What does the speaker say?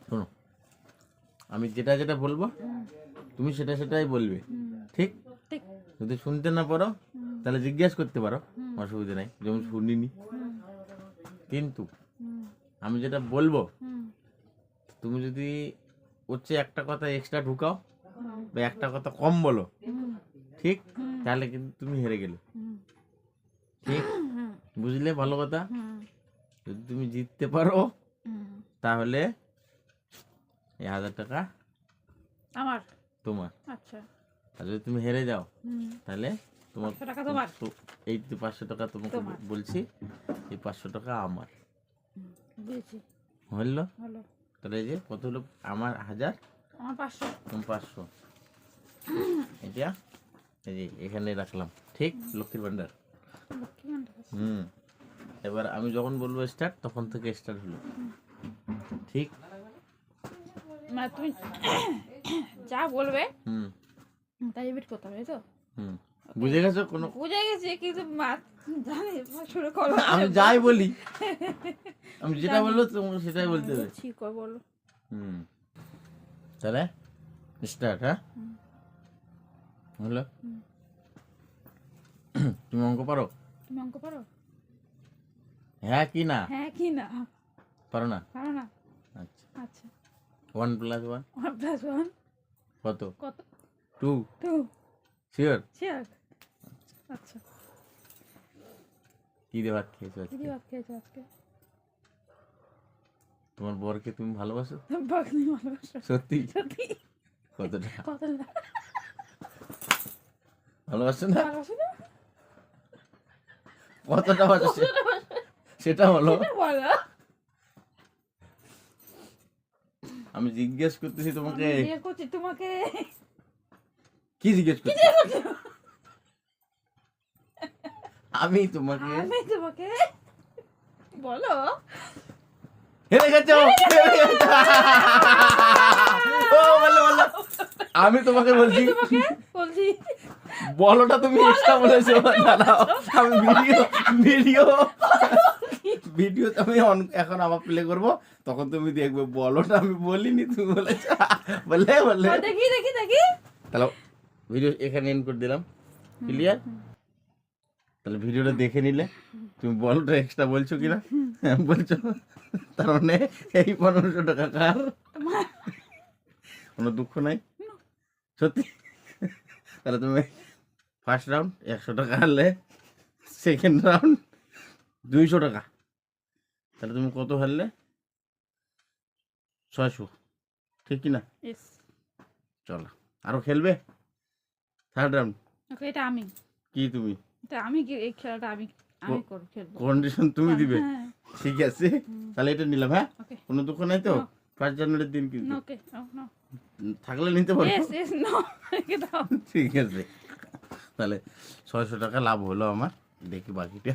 শোনো, আমি যেটা যেটা বলবো তুমি সেটা সেটাই বলবে, ঠিক? ঠিক। যদি শুনতে না পারো তাহলে জিজ্ঞেস করতে পারো, অসুবিধা নাই, যেমন শুনিনি। কিন্তু আমি যেটা বলবো তুমি যদি হচ্ছে একটা কথা এক্সট্রা ঢুকাও বা একটা কথা কম বলো, ঠিক, তাহলে কিন্তু তুমি হেরে গেলে, ঠিক? বুঝলে? ভালো কথা। যদি তুমি জিততে পারো তাহলে এই 1000 টাকা আমার। তোমার। আচ্ছা। আর যদি তুমি হেরে যাও তাহলে তোমার 500 টাকা তোমার। এই যে 500 টাকা তোমাকে তোমার। বলছি, এই 500 টাকা আমার। বুঝেছি। হলো? হলো। তাহলে এই যে কত হলো? আমার 1000, আমার 500। তোমার 500। এটা এই যে এখানে রাখলাম, ঠিক? লক্ষ্মীর ভান্ডার। লক্ষ্মী ভান্ডার আছে। এবার আমি যখন বলবো স্টার্ট তখন থেকে স্টার্ট হলো, ঠিক? মানে তুমি যা বলবে হুম তাই রিপিট করতে হবে, তাই তো? হুম বুঝে গেছো? কোনো বুঝে গেছি, কিন্তু জানি শুরু করো। আমি যাই বলি, আমি যেটা বলবো তোমাকে সেটাই বলতে হবে। ঠিক করে বলো। তাহলে স্টার্ট। হ্যাঁ, হলো? তুমি অঙ্ক পারো? তুমি অঙ্ক পারো? হ্যাঁ কি না? হ্যাঁ কি না? পারো না? পারো না? আচ্ছা, আচ্ছা। 1 + 1 1 + 1 কত? কত? 2। 2। শিওর? শিওর। আচ্ছা। কি দিয়ে ভাত খেয়েছো কি আজকে? দিয়ে ভাত খেয়েছো আজকে? তোমার বরকে তুমি ভালোবাসো? বাগনি ভালোবাসো? সত্যি? সত্যি? কতটা কত না? ভালোবাসো না? ভালোবাসো না? কতটা ভালোবাসো সেটা বলো। সেটা বলো। আমি জিজ্ঞেস করতেছি তোমাকে। আমি বিয়ে করছি তোমাকে। কি জিজ্ঞেস করছি? আমি তোমাকে আমি তোমাকে বলো। হেরে গেছো, হেরে গেছো। ও বলো বলো। আমি তোমাকে বলছি, তোমাকে বলছি বলোটা তুমি এক্সট্রা বলেছো। দাঁড়াও, আমি ভিডিও আমি এখন আবার প্লে করব, তখন তুমি দেখবে বলোটা আমি বলিনি, তুমি বলেছো। বললে বললে দেখি দেখি দেখি। তাহলে ভিডিও এখানে এন্ড করে দিলাম। ক্লিয়ার? তাহলে ভিডিওটা দেখে নিলে তুমি বলোটা এক্সট্রা বলছো কিনা। বলছো, তার মানে এই 1500 টাকা কার? কোনো দুঃখ নাই সত্যি? তাহলে তুমি ফার্স্ট রাউন্ড 100 টাকা হারলে, সেকেন্ড রাউন্ড 200 টাকা, তাহলে তুমি কত হারলে? 600, ঠিক কিনা? ইয়েস। চলো আরো খেলবে থার্ড রাউন্ড? ওকে, এটা আমি। কি তুমি? এটা আমি কি এই খেলাটা আমি আমি করব, খেলবো। কন্ডিশন তুমি দিবে? হ্যাঁ। ঠিক আছে, তাহলে এটা নিলাম। হ্যাঁ, ওকে। কোনো দুঃখ নাই তো? No. 1 জানুয়ারির দিন কিন্তু ওকে। নো। থাকলে নিতে পারবো। Yes yes no. রেখে দাও। ঠিক আছে, তাহলে 600 টাকা লাভ হলো আমার। দেখি বাকিটা।